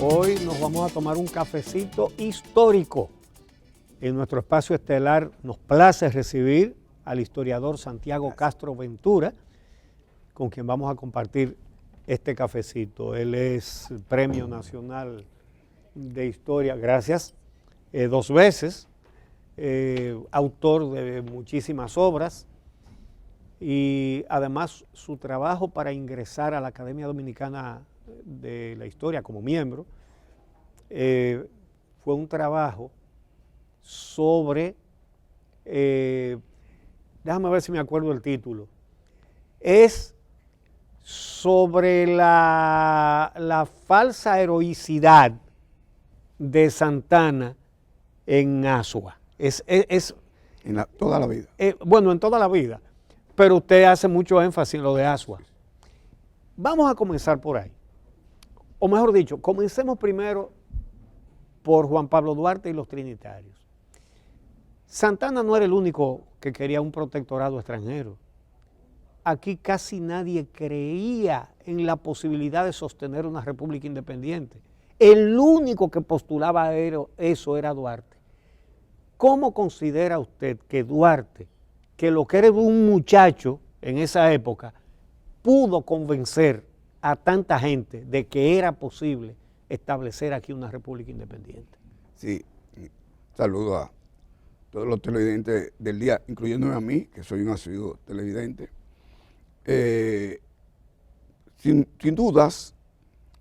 Hoy nos vamos a tomar un cafecito histórico. En nuestro espacio estelar nos place recibir al historiador Santiago Castro Ventura, con quien vamos a compartir este cafecito. Él es Premio Nacional de Historia, gracias, 2 veces, autor de muchísimas obras, y además su trabajo para ingresar a la Academia Dominicana de la Historia como miembro fue un trabajo sobre, déjame ver si me acuerdo el título, es sobre la falsa heroicidad de Santana en Asua. Toda la vida. Bueno, en toda la vida, pero usted hace mucho énfasis en lo de Asua. Vamos a comenzar por ahí. O mejor dicho, comencemos primero por Juan Pablo Duarte y los trinitarios. Santana no era el único que quería un protectorado extranjero. Aquí casi nadie creía en la posibilidad de sostener una república independiente. El único que postulaba eso era Duarte. ¿Cómo considera usted que Duarte, que lo que era un muchacho en esa época, pudo convencer a tanta gente de que era posible establecer aquí una república independiente? Sí, saludo a todos los televidentes del día, incluyéndome a mí, que soy un asiduo televidente. Sin dudas,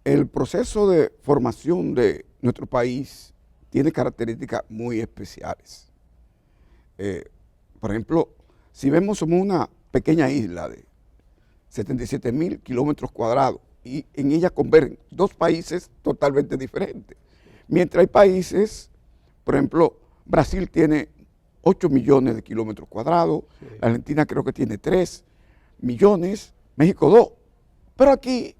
el proceso de formación de nuestro país tiene características muy especiales. Por ejemplo, si vemos, somos una pequeña isla de 77.000 kilómetros cuadrados y en ella convergen 2 países totalmente diferentes. Mientras hay países, por ejemplo, Brasil tiene 8 millones de kilómetros cuadrados, sí. La Argentina creo que tiene 3 millones, México 2. Pero aquí,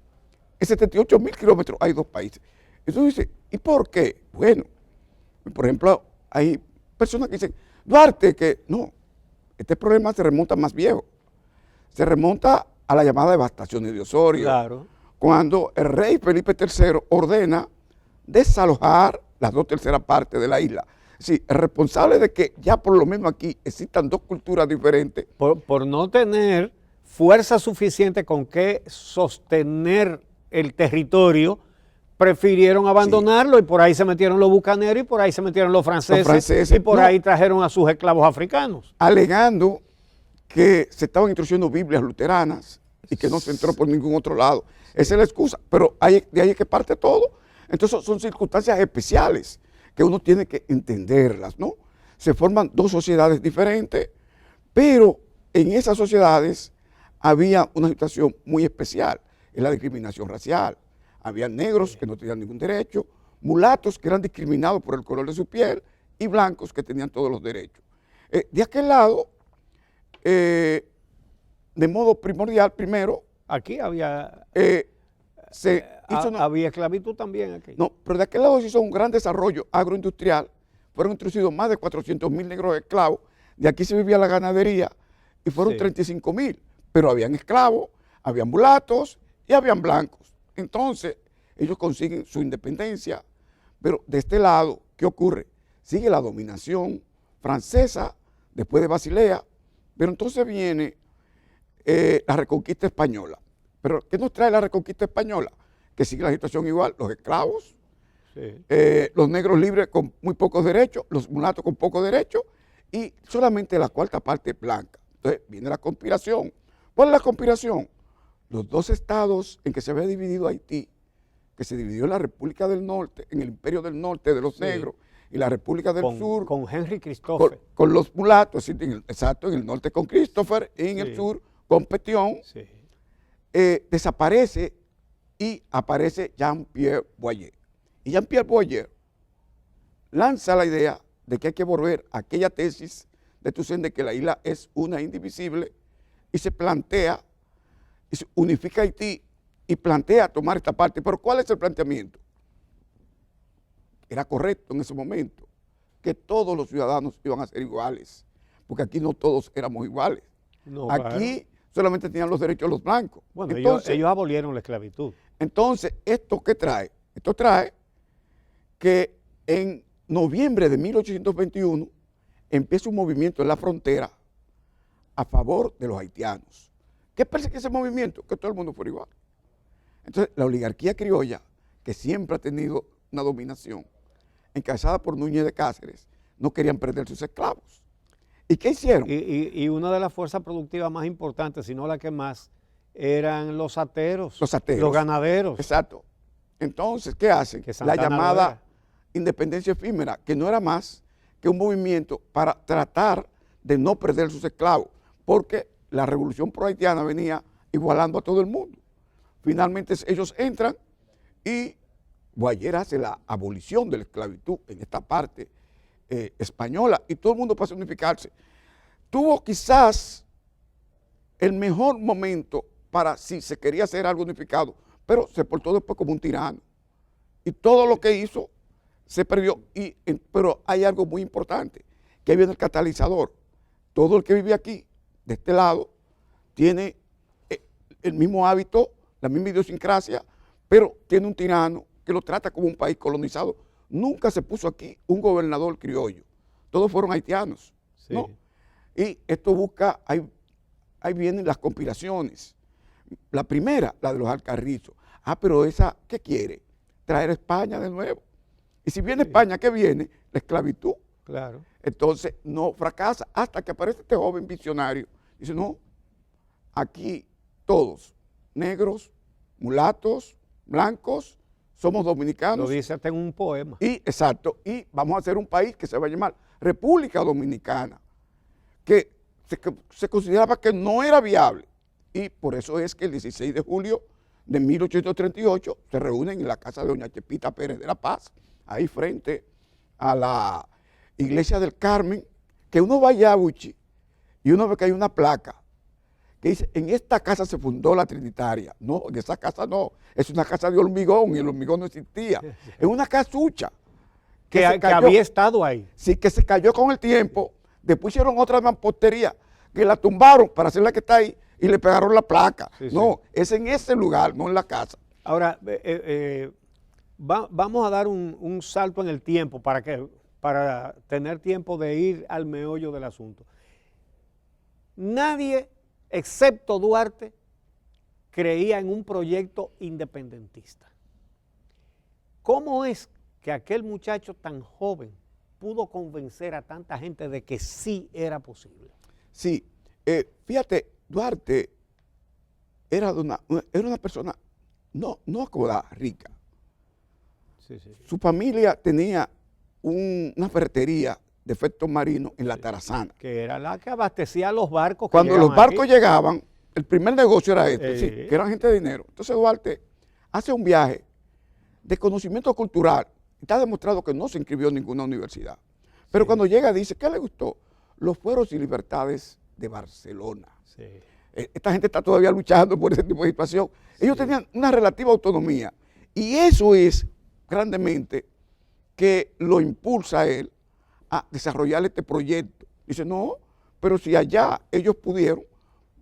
en 78.000 kilómetros, hay 2 países. Entonces dice, ¿y por qué? Bueno, por ejemplo, hay personas que dicen, Duarte, que no, este problema se remonta más viejo. Se remonta a la llamada devastación de Osorio, claro, cuando el rey Felipe III ordena desalojar las 2/3 partes de la isla. Sí, el responsable de que ya por lo menos aquí existan 2 culturas diferentes. Por no tener fuerza suficiente con que sostener el territorio, prefirieron abandonarlo, sí. Y por ahí se metieron los bucaneros y por ahí se metieron los franceses y por ahí trajeron a sus esclavos africanos. Alegando que se estaban introduciendo Biblias luteranas y que no se entró por ningún otro lado. Esa es la excusa, pero de ahí es que parte todo. Entonces son circunstancias especiales que uno tiene que entenderlas, ¿no? Se forman 2 sociedades diferentes, pero en esas sociedades había una situación muy especial, es la discriminación racial. Había negros que no tenían ningún derecho, mulatos que eran discriminados por el color de su piel y blancos que tenían todos los derechos. De aquel lado, de modo primordial, primero, aquí había, había esclavitud también aquí. No, pero de aquel lado se hizo un gran desarrollo agroindustrial, fueron introducidos más de 400.000 negros esclavos, de aquí se vivía la ganadería y fueron 35.000, pero habían esclavos, habían mulatos y habían blancos. Entonces, ellos consiguen su independencia, pero de este lado, ¿qué ocurre? Sigue la dominación francesa después de Basilea, pero entonces viene la reconquista española. ¿Pero qué nos trae la reconquista española? Que sigue la situación igual, los esclavos, sí. Los negros libres con muy pocos derechos, los mulatos con pocos derechos y solamente la 4ª parte blanca. Entonces viene la conspiración. ¿Cuál es la conspiración? Los 2 estados en que se había dividido Haití, que se dividió en la República del Norte, en el Imperio del Norte de los negros, y la República del Sur. Con Henry Christopher. Con los mulatos, exacto, en el norte con Christopher, y en el sur con Pétion. Sí. Desaparece y aparece Jean-Pierre Boyer. Y Jean-Pierre Boyer lanza la idea de que hay que volver a aquella tesis de Toussaint de que la isla es una indivisible y se plantea, y se unifica Haití y plantea tomar esta parte. Pero ¿cuál es el planteamiento? Era correcto en ese momento, que todos los ciudadanos iban a ser iguales, porque aquí no todos éramos iguales. No, aquí solamente tenían los derechos los blancos. Bueno, entonces, ellos abolieron la esclavitud. Entonces, ¿esto qué trae? Esto trae que en noviembre de 1821 empieza un movimiento en la frontera a favor de los haitianos. ¿Qué persigue ese movimiento? Que todo el mundo fuera igual. Entonces, la oligarquía criolla, que siempre ha tenido una dominación, encabezada por Núñez de Cáceres, no querían perder sus esclavos. ¿Y qué hicieron? Y una de las fuerzas productivas más importantes, si no la que más, eran los ateros, los ganaderos. Exacto. Entonces, ¿qué hacen? La llamada independencia efímera, que no era más que un movimiento para tratar de no perder sus esclavos, porque la revolución pro-haitiana venía igualando a todo el mundo. Finalmente ellos entran y Boyer hace la abolición de la esclavitud en esta parte española y todo el mundo pasa a unificarse. Tuvo quizás el mejor momento para si se quería hacer algo unificado, pero se portó después como un tirano. Y todo lo que hizo se perdió. Pero hay algo muy importante, que viene el catalizador. Todo el que vive aquí, de este lado, tiene el mismo hábito, la misma idiosincrasia, pero tiene un tirano que lo trata como un país colonizado. Nunca se puso aquí un gobernador criollo. Todos fueron haitianos, sí. ¿No? Y esto busca, ahí vienen las conspiraciones. La primera, la de los Alcarrizos. Pero esa, ¿qué quiere? Traer a España de nuevo. Y si viene España, ¿qué viene? La esclavitud. Claro. Entonces, no fracasa hasta que aparece este joven visionario. Dice, no, aquí todos, negros, mulatos, blancos, somos dominicanos. Lo dice hasta en un poema. Exacto, y vamos a hacer un país que se va a llamar República Dominicana, que se consideraba que no era viable. Y por eso es que el 16 de julio de 1838 se reúnen en la casa de doña Chepita Pérez de la Paz, ahí frente a la iglesia del Carmen, que uno va allá a Buchi y uno ve que hay una placa que dice, en esta casa se fundó la Trinitaria. No, en esa casa no, es una casa de hormigón y el hormigón no existía. Es una casucha que había estado ahí. Sí, que se cayó con el tiempo. Después hicieron otra mampostería que la tumbaron para hacer la que está ahí y le pegaron la placa. Sí, no, sí. Es en ese lugar, no en la casa. Ahora, vamos a dar un salto en el tiempo para tener tiempo de ir al meollo del asunto. Nadie, excepto Duarte, creía en un proyecto independentista. ¿Cómo es que aquel muchacho tan joven pudo convencer a tanta gente de que sí era posible? Sí, fíjate, Duarte era una persona no acomodada, rica. Sí. Su familia tenía una ferretería de efectos marinos en la Tarazana. Que era la que abastecía los barcos. Cuando los barcos llegaban, el primer negocio era este, sí, que eran gente de dinero. Entonces Duarte hace un viaje de conocimiento cultural. Está demostrado que no se inscribió en ninguna universidad. Pero cuando llega dice, ¿qué le gustó? Los fueros y libertades de Barcelona. Sí. Esta gente está todavía luchando por ese tipo de situación. Ellos tenían una relativa autonomía. Y eso es grandemente que lo impulsa a él a desarrollar este proyecto. Dice, no, pero si allá ellos pudieron,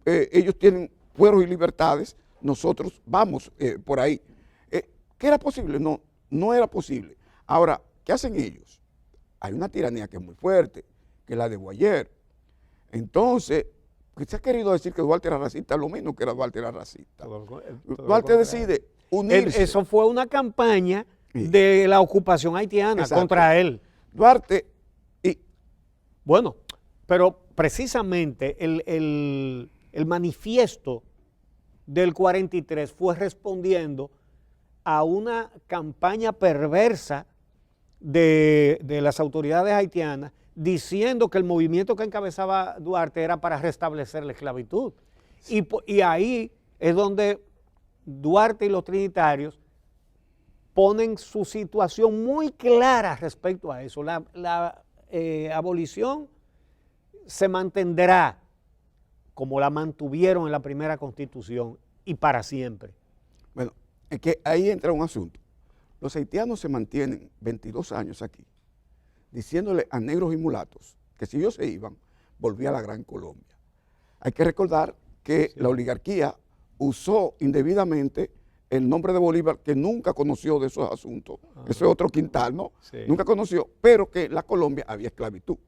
ellos tienen fueros y libertades, nosotros vamos por ahí. ¿Qué era posible? No, no era posible. Ahora, ¿qué hacen ellos? Hay una tiranía que es muy fuerte, que es la de Boyer. Entonces, se ha querido decir que Duarte era racista, lo mismo que era Duarte era racista. Duarte decide unirse. Eso fue una campaña de la ocupación haitiana contra él. Duarte Bueno, pero precisamente el manifiesto del 43 fue respondiendo a una campaña perversa de las autoridades haitianas diciendo que el movimiento que encabezaba Duarte era para restablecer la esclavitud. Sí. Y ahí es donde Duarte y los trinitarios ponen su situación muy clara respecto a eso. La abolición se mantendrá como la mantuvieron en la primera Constitución y para siempre. Bueno, es que ahí entra un asunto. Los haitianos se mantienen 22 años aquí, diciéndole a negros y mulatos que si ellos se iban, volvía a la Gran Colombia. Hay que recordar que la oligarquía usó indebidamente el nombre de Bolívar, que nunca conoció de esos asuntos. Eso es otro quintal, ¿no? Sí. Nunca conoció, pero que en la Colombia había esclavitud.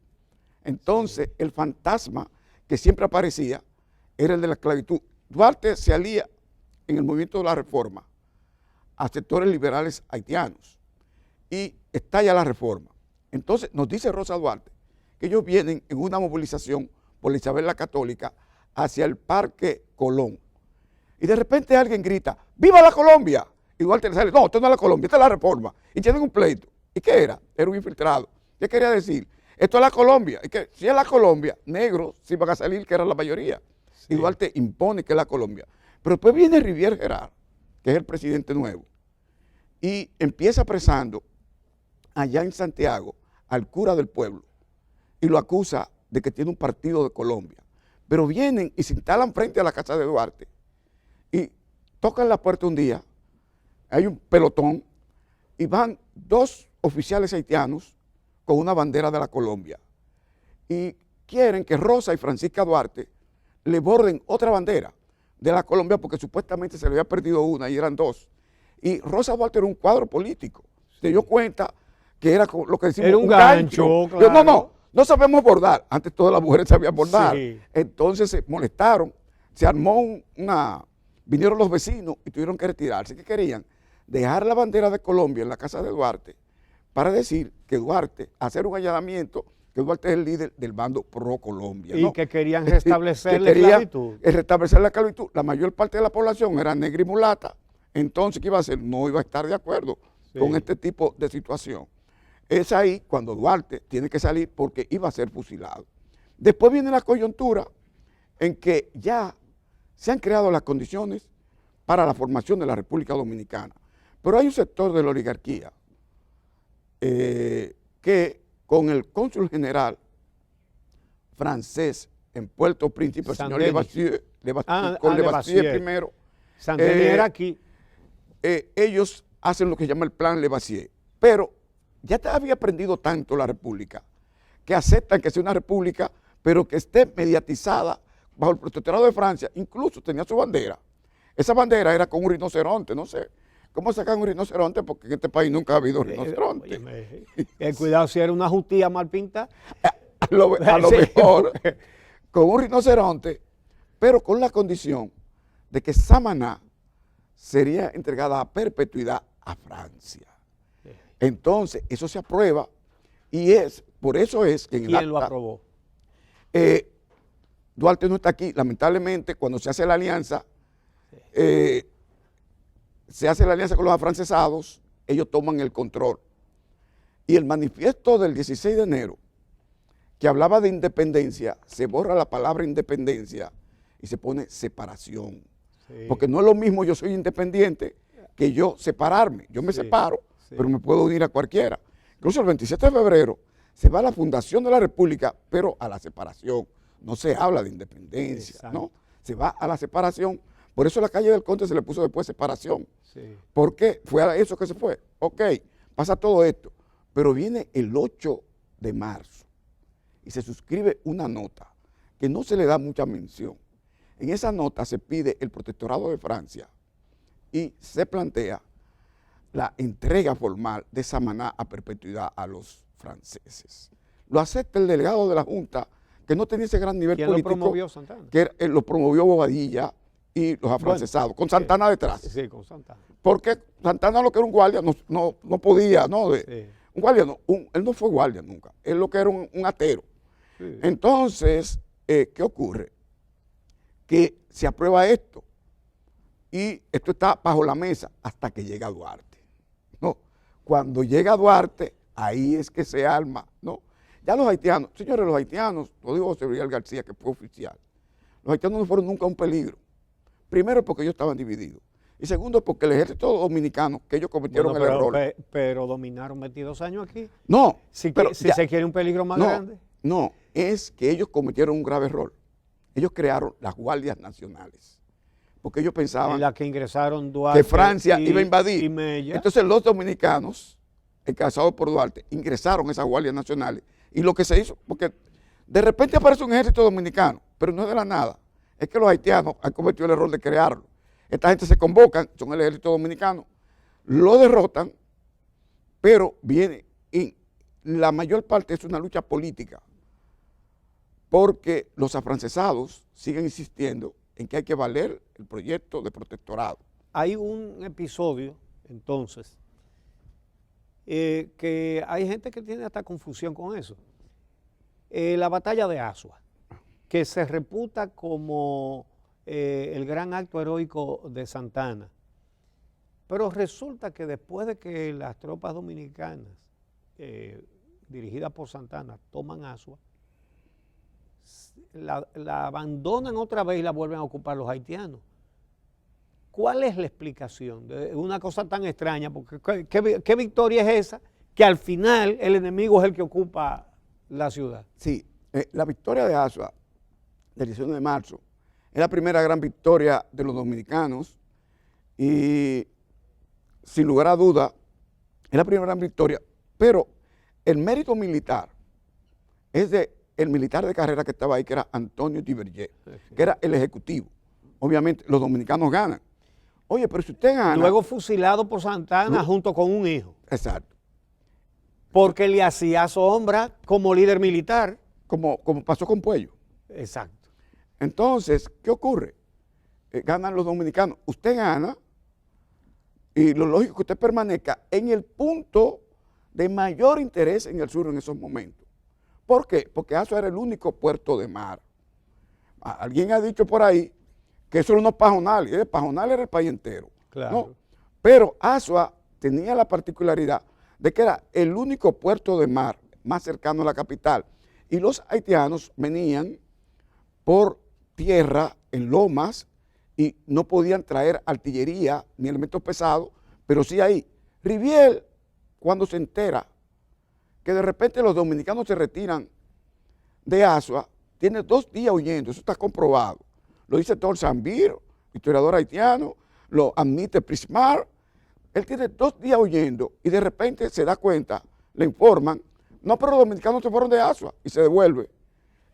Entonces, el fantasma que siempre aparecía era el de la esclavitud. Duarte se alía en el movimiento de la reforma a sectores liberales haitianos y estalla la reforma. Entonces, nos dice Rosa Duarte que ellos vienen en una movilización por la Isabel la Católica hacia el Parque Colón. Y de repente alguien grita, ¡viva la Colombia! Y Duarte le sale, no, esto no es la Colombia, esta es la reforma. Y tienen un pleito. ¿Y qué era? Era un infiltrado. ¿Qué quería decir? Esto es la Colombia. Y que si es la Colombia, negros sí van a salir, que era la mayoría. Sí. Y Duarte impone que es la Colombia. Pero después viene Rivière Gerard, que es el presidente nuevo, y empieza apresando allá en Santiago al cura del pueblo y lo acusa de que tiene un partido de Colombia. Pero vienen y se instalan frente a la casa de Duarte y tocan la puerta un día, hay un pelotón y van 2 oficiales haitianos con una bandera de la Colombia y quieren que Rosa y Francisca Duarte le borden otra bandera de la Colombia porque supuestamente se le había perdido una y eran 2. Y Rosa Duarte era un cuadro político. Se dio cuenta que era lo que decimos era un gancho. Claro. No sabemos bordar. Antes todas las mujeres sabían bordar. Sí. Entonces se molestaron, se armó vinieron los vecinos y tuvieron que retirarse. ¿Qué querían? Dejar la bandera de Colombia en la casa de Duarte para decir que Duarte, hacer un allanamiento, que Duarte es el líder del bando pro Colombia. Y ¿no? Que querían restablecer la esclavitud. Restablecer la esclavitud. La mayor parte de la población era negra y mulata. Entonces, ¿qué iba a hacer? No iba a estar de acuerdo con este tipo de situación. Es ahí cuando Duarte tiene que salir porque iba a ser fusilado. Después viene la coyuntura en que ya se han creado las condiciones para la formación de la República Dominicana. Pero hay un sector de la oligarquía que con el cónsul general francés en Puerto Príncipe, el señor Levasseur primero. Saint-Denis era aquí. Ellos hacen lo que se llama el plan Levasseur, pero ya había aprendido tanto la república que aceptan que sea una república, pero que esté mediatizada bajo el protectorado de Francia. Incluso tenía su bandera. Esa bandera era con un rinoceronte, no sé cómo sacan un rinoceronte, porque en este país nunca ha habido rinoceronte. Cuidado si era una justía mal pintada. A lo mejor, con un rinoceronte, pero con la condición de que Samaná sería entregada a perpetuidad a Francia. Entonces, eso se aprueba y por eso es que en ¿Quién lo aprobó? Duarte no está aquí. Lamentablemente, cuando se hace la alianza, con los afrancesados, ellos toman el control. Y el manifiesto del 16 de enero, que hablaba de independencia, se borra la palabra independencia y se pone separación. Sí. Porque no es lo mismo yo soy independiente que yo separarme. Yo me separo, pero me puedo unir a cualquiera. Incluso el 27 de febrero se va a la fundación de la República, pero a la separación. No se habla de independencia, ¿no? Se va a la separación. Por eso la calle del Conde se le puso después separación. Sí. ¿Por qué? Fue a eso que se fue. Ok, pasa todo esto. Pero viene el 8 de marzo y se suscribe una nota que no se le da mucha mención. En esa nota se pide el protectorado de Francia y se plantea la entrega formal de Samaná a perpetuidad a los franceses. Lo acepta el delegado de la Junta, que no tenía ese gran nivel político. ¿Quién lo promovió, Santana? Que lo promovió Bobadilla y los afrancesados, con Santana detrás. Sí, con Santana. Porque Santana, lo que era un guardia, no podía, ¿no? Un guardia, él no fue guardia nunca, él lo que era un atero. Sí. Entonces, ¿qué ocurre? Que se aprueba esto y esto está bajo la mesa hasta que llega Duarte, ¿no? Cuando llega Duarte, ahí es que se arma, ¿no? Ya los haitianos, señores, los haitianos, lo dijo José Miguel García, que fue oficial, los haitianos no fueron nunca un peligro. Primero porque ellos estaban divididos. Y segundo porque el ejército dominicano, que ellos cometieron el error. Pero dominaron 22 años aquí. No. Si se quiere un peligro más grande. No, es que ellos cometieron un grave error. Ellos crearon las guardias nacionales. Porque ellos pensaban en la que ingresaron Duarte que Francia iba a invadir. Entonces los dominicanos, encabezados por Duarte, ingresaron esas guardias nacionales. Y lo que se hizo, porque de repente aparece un ejército dominicano, pero no es de la nada. Es que los haitianos han cometido el error de crearlo. esta gente se convocan, son el ejército dominicano, lo derrotan, pero viene, y la mayor parte es una lucha política, porque los afrancesados siguen insistiendo en que hay que valer el proyecto de protectorado. Hay un episodio, entonces, que hay gente que tiene hasta confusión con eso. La batalla de Asua, que se reputa como el gran acto heroico de Santana. Pero resulta que después de que las tropas dominicanas, dirigidas por Santana, toman Asua, la abandonan otra vez y la vuelven a ocupar los haitianos. ¿Cuál es la explicación de una cosa tan extraña? Porque ¿qué victoria es esa? Que al final el enemigo es el que ocupa la ciudad. Sí, la victoria de Asua, del 19 de marzo, es la primera gran victoria de los dominicanos y sin lugar a duda es la primera gran victoria, pero el mérito militar es del militar de carrera que estaba ahí, que era Antonio Tiberger, que era el ejecutivo. Obviamente los dominicanos ganan. Oye, pero si usted gana... Luego fusilado por Santana junto con un hijo. Exacto. Porque le hacía sombra como líder militar. Como pasó con Puello. Exacto. Entonces, ¿qué ocurre? Ganan los dominicanos. Usted gana y lo lógico es que usted permanezca en el punto de mayor interés en el sur en esos momentos. ¿Por qué? Porque Asua era el único puerto de mar. Alguien ha dicho por ahí que eso era unos pajonales. El pajonal era el país entero. Claro. ¿No? Pero Asua tenía la particularidad de que era el único puerto de mar más cercano a la capital. Y los haitianos venían por tierra en lomas y no podían traer artillería ni elementos pesados, pero sí ahí. Rivière, cuando se entera que de repente los dominicanos se retiran de Asua, tiene 2 días huyendo, eso está comprobado. Lo dice Thor Sambir, historiador haitiano, lo admite Prismar. Él tiene 2 días huyendo y de repente se da cuenta, le informan, no, pero los dominicanos se fueron de Asua y se devuelve.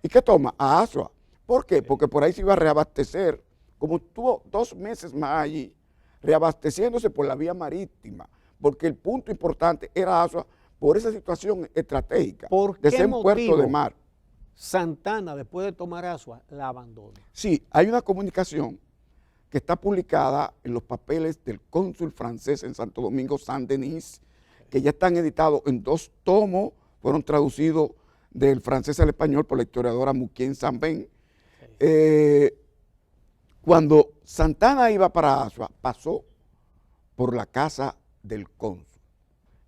¿Y qué toma? A Asua. ¿Por qué? Porque por ahí se iba a reabastecer. Como estuvo 2 meses más allí, reabasteciéndose por la vía marítima, porque el punto importante era Asua por esa situación estratégica de ser un puerto de mar. Santana, después de tomar Asua, la abandona. Sí, hay una comunicación que está publicada en los papeles del cónsul francés en Santo Domingo, Saint-Denis, que ya están editados en 2 tomos, fueron traducidos del francés al español por la historiadora Muquien Sambén. Cuando Santana iba para Asua, pasó por la casa del cónsul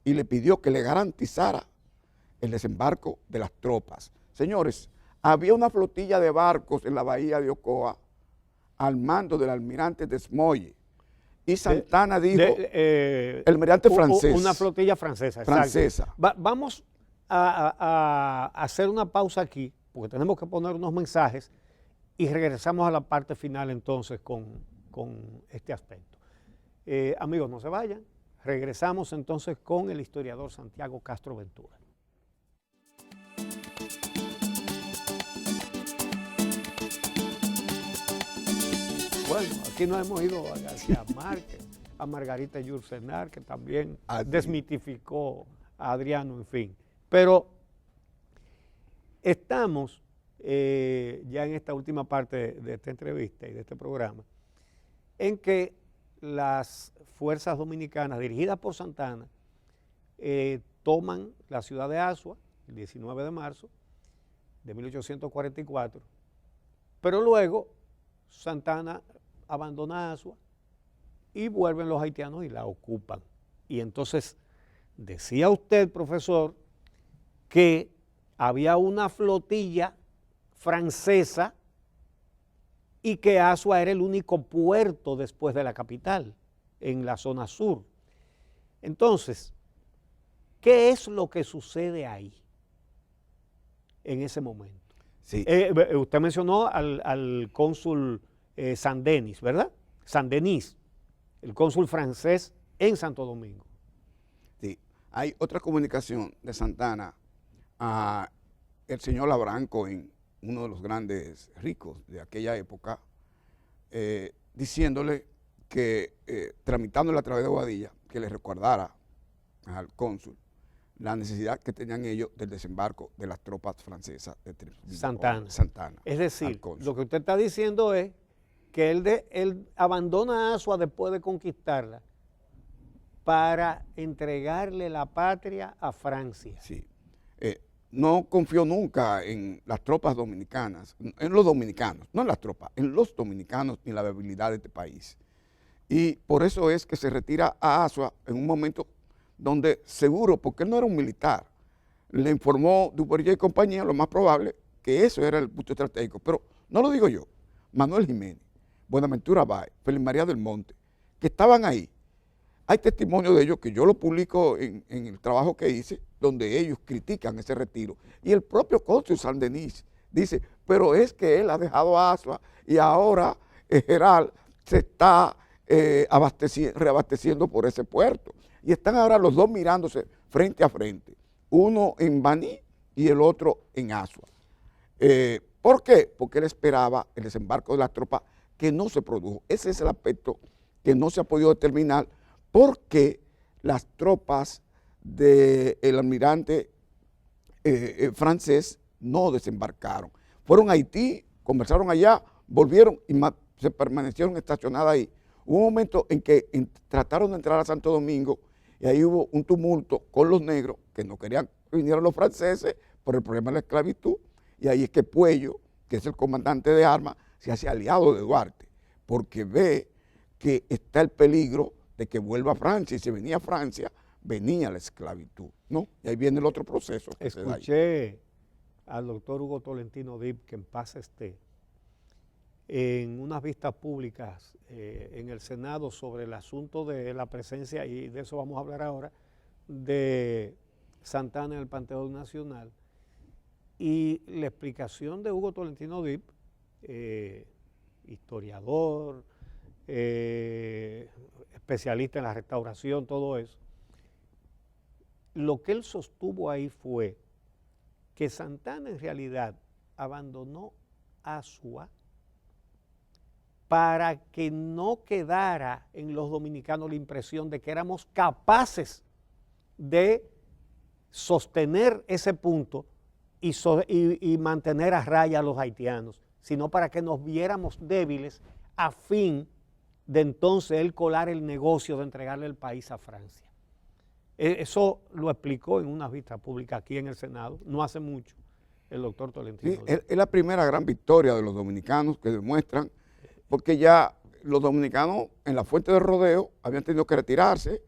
y le pidió que le garantizara el desembarco de las tropas. Señores, había una flotilla de barcos en la bahía de Ocoa al mando del almirante Desmoye. Y Santana dijo, el almirante francés. Una flotilla francesa. Francesa. Vamos a hacer una pausa aquí, porque tenemos que poner unos mensajes y regresamos a la parte final entonces con este aspecto. Amigos, no se vayan. Regresamos entonces con el historiador Santiago Castro Ventura. Bueno, aquí nos hemos ido a García Márquez, a Margarita Yourcenar, que también desmitificó a Adriano, en fin. Pero estamos ya en esta última parte de esta entrevista y de este programa, en que las fuerzas dominicanas dirigidas por Santana toman la ciudad de Asua el 19 de marzo de 1844, pero luego Santana abandona Asua y vuelven los haitianos y la ocupan. Y entonces, decía usted, profesor, que había una flotilla francesa y que Asua era el único puerto después de la capital, en la zona sur. Entonces, ¿qué es lo que sucede ahí, en ese momento? Sí. Usted mencionó al cónsul Saint-Denis, ¿verdad? Saint-Denis, el cónsul francés en Santo Domingo. Sí. Hay otra comunicación de Santana a el señor Abraham Cohen, uno de los grandes ricos de aquella época, diciéndole que tramitándole a través de Bobadilla, que le recordara al cónsul la necesidad que tenían ellos del desembarco de las tropas francesas de Santana. Es decir, lo que usted está diciendo es que él abandona Asua después de conquistarla para entregarle la patria a Francia. Sí. No confió nunca en las tropas dominicanas, en los dominicanos, no en las tropas, en los dominicanos ni en la viabilidad de este país. Y por eso es que se retira a Asua en un momento donde seguro, porque él no era un militar, le informó Duverger y compañía, lo más probable, que eso era el punto estratégico. Pero no lo digo yo, Manuel Jiménez, Buenaventura Báez, Félix María del Monte, que estaban ahí. Hay testimonio de ellos que yo lo publico en el trabajo que hice, donde ellos critican ese retiro. Y el propio cónsul San Denis dice, pero es que él ha dejado a Asua y ahora Geral se está reabasteciendo por ese puerto. Y están ahora los dos mirándose frente a frente, uno en Baní y el otro en Asua. ¿Por qué? Porque él esperaba el desembarco de las tropas que no se produjo. Ese es el aspecto que no se ha podido determinar porque las tropas del almirante francés no desembarcaron. Fueron a Haití, conversaron allá, volvieron y se permanecieron estacionadas ahí. Hubo un momento en que trataron de entrar a Santo Domingo y ahí hubo un tumulto con los negros que no querían que vinieran los franceses por el problema de la esclavitud. Y ahí es que Puello, que es el comandante de armas, se hace aliado de Duarte, porque ve que está el peligro de que vuelva a Francia, y si venía a Francia, venía la esclavitud, ¿no? Y ahí viene el otro proceso. Escuché al doctor Hugo Tolentino Dip, que en paz esté, en unas vistas públicas en el Senado sobre el asunto de la presencia, y de eso vamos a hablar ahora, de Santana en el Panteón Nacional, y la explicación de Hugo Tolentino Dip, historiador, especialista en la restauración, todo eso, lo que él sostuvo ahí fue que Santana en realidad abandonó Asua para que no quedara en los dominicanos la impresión de que éramos capaces de sostener ese punto y mantener a raya a los haitianos, sino para que nos viéramos débiles a fin de entonces él colar el negocio de entregarle el país a Francia. Eso lo explicó en una vista pública aquí en el Senado, no hace mucho, el doctor Tolentino. Sí, es la primera gran victoria de los dominicanos que demuestran, porque ya los dominicanos en la fuente de rodeo habían tenido que retirarse,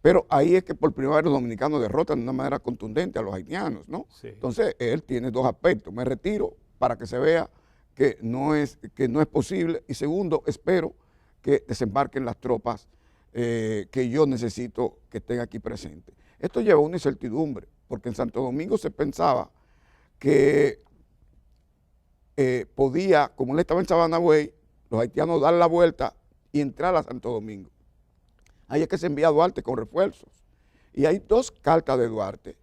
pero ahí es que por primera vez los dominicanos derrotan de una manera contundente a los haitianos, ¿no? Sí. Entonces, él tiene dos aspectos. Me retiro para que se vea que no es posible, y segundo, espero que desembarquen las tropas que yo necesito que estén aquí presentes. Esto lleva una incertidumbre, porque en Santo Domingo se pensaba que podía, como él estaba en Sabana Buey, los haitianos dar la vuelta y entrar a Santo Domingo. Ahí es que se envía a Duarte con refuerzos. Y hay dos cartas de Duarte,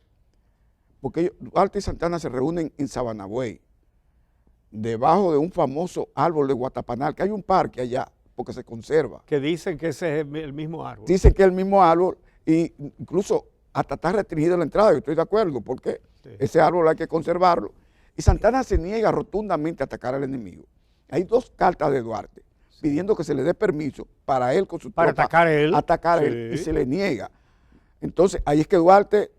porque Duarte y Santana se reúnen en Sabana Buey, debajo de un famoso árbol de Guatapanal, que hay un parque allá, porque se conserva. Que dicen que ese es el mismo árbol. Dicen que es el mismo árbol, e incluso hasta está restringida la entrada, yo estoy de acuerdo, porque sí, ese árbol hay que conservarlo. Y Santana se niega rotundamente a atacar al enemigo. Hay dos cartas de Duarte pidiendo que se le dé permiso para él con su tropa atacar sí, él, y se le niega. Entonces, ahí es que Duarte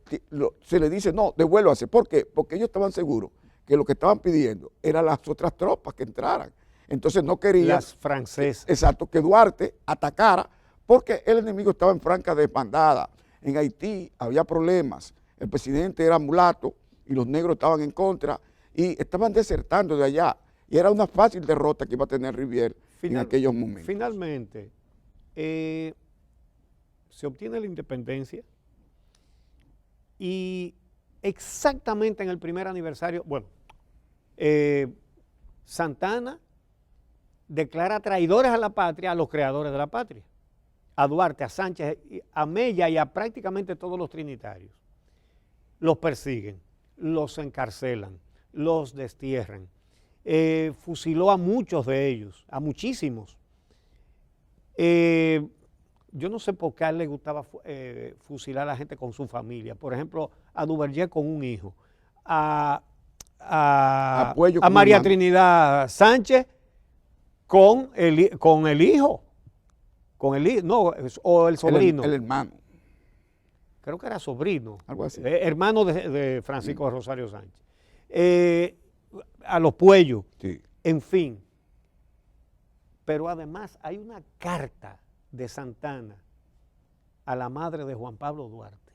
se le dice, no, devuélvase. ¿Por qué? Porque ellos estaban seguros que lo que estaban pidiendo eran las otras tropas que entraran. Entonces no querían... Las francesas. Exacto, que Duarte atacara, porque el enemigo estaba en franca desbandada. En Haití había problemas, el presidente era mulato y los negros estaban en contra y estaban desertando de allá. Y era una fácil derrota que iba a tener Rivière en aquellos momentos. Finalmente, se obtiene la independencia y exactamente en el primer aniversario, bueno, Santana declara traidores a la patria a los creadores de la patria, a Duarte, a Sánchez, a Mella y a prácticamente todos los trinitarios. Los persiguen, los encarcelan, los destierran. Fusiló a muchos de ellos, a muchísimos. Yo no sé por qué a él le gustaba fusilar a la gente con su familia. Por ejemplo, a Duvergé con un hijo, a Puello con María hermano. Trinidad Sánchez con el hijo, no, o el sobrino. El hermano, Creo que era sobrino, algo así. hermano de Francisco Rosario Sánchez. A los Puellos, Sí. en fin. Pero además hay una carta de Santana a la madre de Juan Pablo Duarte,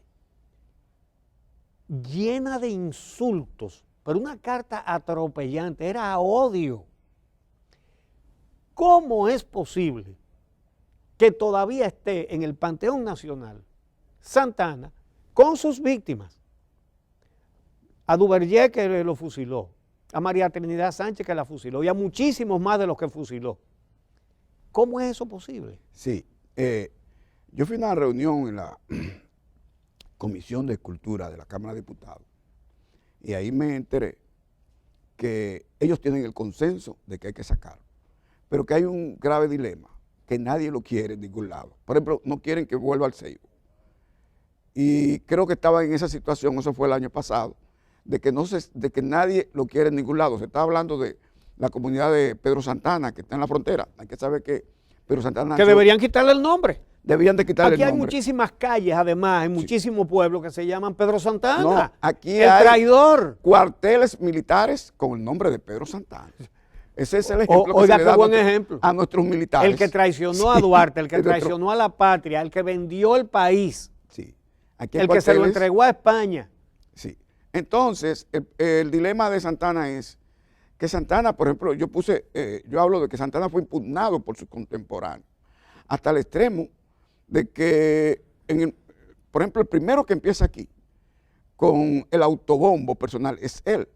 llena de insultos, pero una carta atropellante, era odio. ¿Cómo es posible que todavía esté en el Panteón Nacional Santana con sus víctimas? A Duvergé, que lo fusiló, a María Trinidad Sánchez, que la fusiló, y a muchísimos más de los que fusiló. ¿Cómo es eso posible? Sí. Yo fui a una reunión en la Comisión de Cultura de la Cámara de Diputados y ahí me enteré que ellos tienen el consenso de que hay que sacarlo, pero que hay un grave dilema, que nadie lo quiere en ningún lado. Por ejemplo, no quieren que vuelva al Seibo. Y creo que estaba en esa situación, eso fue el año pasado, de que nadie lo quiere en ningún lado. Se está hablando de la comunidad de Pedro Santana, que está en la frontera. Hay que saber que Pedro Santana... Que deberían quitarle el nombre. Debían de quitarle Aquí el hay nombre. muchísimas calles, además, en muchísimos pueblos que se llaman Pedro Santana. No, aquí el hay traidor. cuarteles militares con el nombre de Pedro Santana. Ese es el ejemplo que Oiga, se le qué da buen ejemplo. a nuestros militares. El que traicionó a Duarte, el que Sí, traicionó a la patria, el que vendió el país, Sí. Aquí hay el que se lo cuarteles. entregó a España. Sí. Entonces, el dilema de Santana es que Santana, por ejemplo, yo hablo de que Santana fue impugnado por sus contemporáneos, hasta el extremo de que, por ejemplo, el primero que empieza aquí con el autobombo personal es él.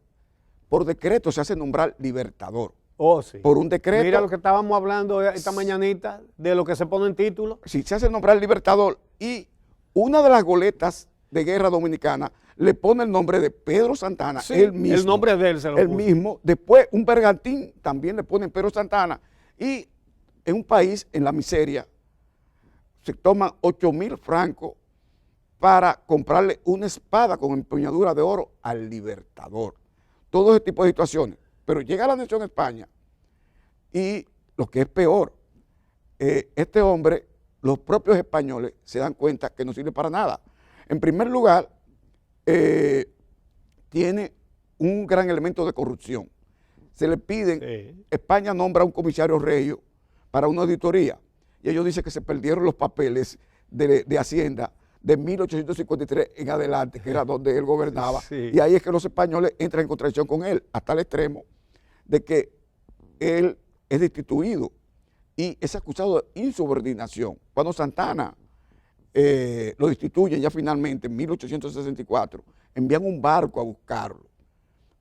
Por decreto se hace nombrar libertador. Oh, sí. Por un decreto. Mira lo que estábamos hablando esta mañanita, de lo que se pone en título. Sí, se hace nombrar libertador y una de las goletas de guerra dominicana le pone el nombre de Pedro Santana, Sí, él mismo. el nombre de él se lo Él puso. mismo. Después un bergantín también le ponen Pedro Santana. Y en un país en la miseria se toman 8,000 francos para comprarle una espada con empuñadura de oro al libertador. Todo ese tipo de situaciones. Pero llega la nación España y lo que es peor, este hombre, los propios españoles se dan cuenta que no sirve para nada. En primer lugar, tiene un gran elemento de corrupción. Se le piden, Sí. España nombra un comisario regio para una auditoría y ellos dicen que se perdieron los papeles de Hacienda de 1853 en adelante, que era donde él gobernaba, Sí. y ahí es que los españoles entran en contradicción con él, hasta el extremo de que él es destituido y es acusado de insubordinación. Cuando Santana lo destituyen ya finalmente en 1864, envían un barco a buscarlo,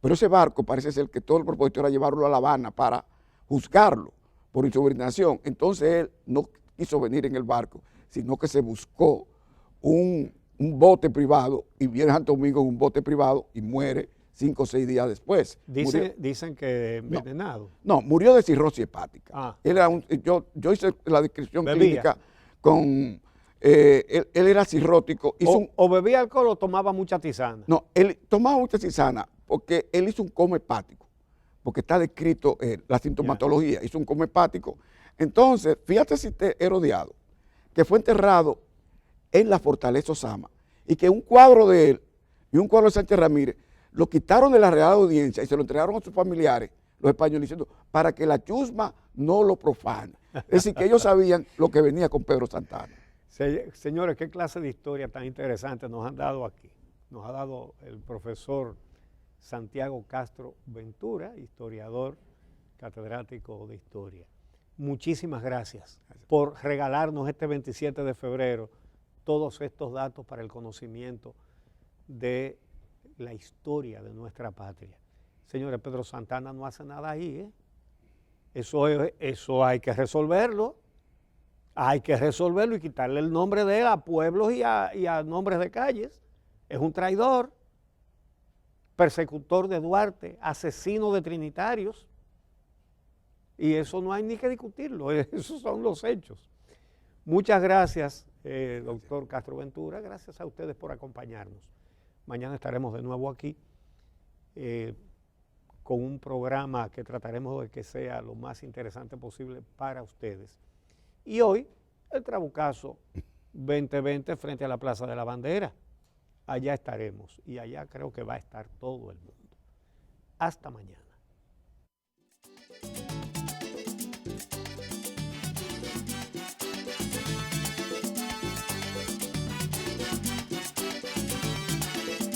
pero ese barco parece ser que todo el propósito era llevarlo a La Habana para juzgarlo por insubordinación. Entonces él no quiso venir en el barco, sino que se buscó un bote privado y viene a Santo Domingo en un bote privado y muere 5 o 6 días después. Dicen que envenenado. No, murió de cirrosis hepática. Ah. Él era yo hice la descripción Bebía. clínica con... él era cirrótico. O bebía alcohol o tomaba mucha tisana. No, él tomaba mucha tisana porque él hizo un coma hepático, porque está descrito la sintomatología, hizo un coma hepático. Entonces, fíjate si te he rodeado, que fue enterrado en la Fortaleza Osama y que un cuadro de él y un cuadro de Sánchez Ramírez lo quitaron de la Real Audiencia y se lo entregaron a sus familiares, los españoles, diciendo, para que la chusma no lo profane. Es decir, que ellos sabían lo que venía con Pedro Santana. Señores, qué clase de historia tan interesante nos han dado aquí. Nos ha dado el profesor Santiago Castro Ventura, historiador, catedrático de historia. Muchísimas gracias por regalarnos este 27 de febrero todos estos datos para el conocimiento de la historia de nuestra patria. Señores, Pedro Santana no hace nada ahí, ¿eh? Eso hay que resolverlo. Hay que resolverlo y quitarle el nombre de él a pueblos y a nombres de calles. Es un traidor, persecutor de Duarte, asesino de trinitarios. Y eso no hay ni que discutirlo, esos son los hechos. Muchas gracias, doctor Castro Ventura. Gracias a ustedes por acompañarnos. Mañana estaremos de nuevo aquí con un programa que trataremos de que sea lo más interesante posible para ustedes. Y hoy, el Trabucazo 2020 frente a la Plaza de la Bandera. Allá estaremos y allá creo que va a estar todo el mundo. Hasta mañana.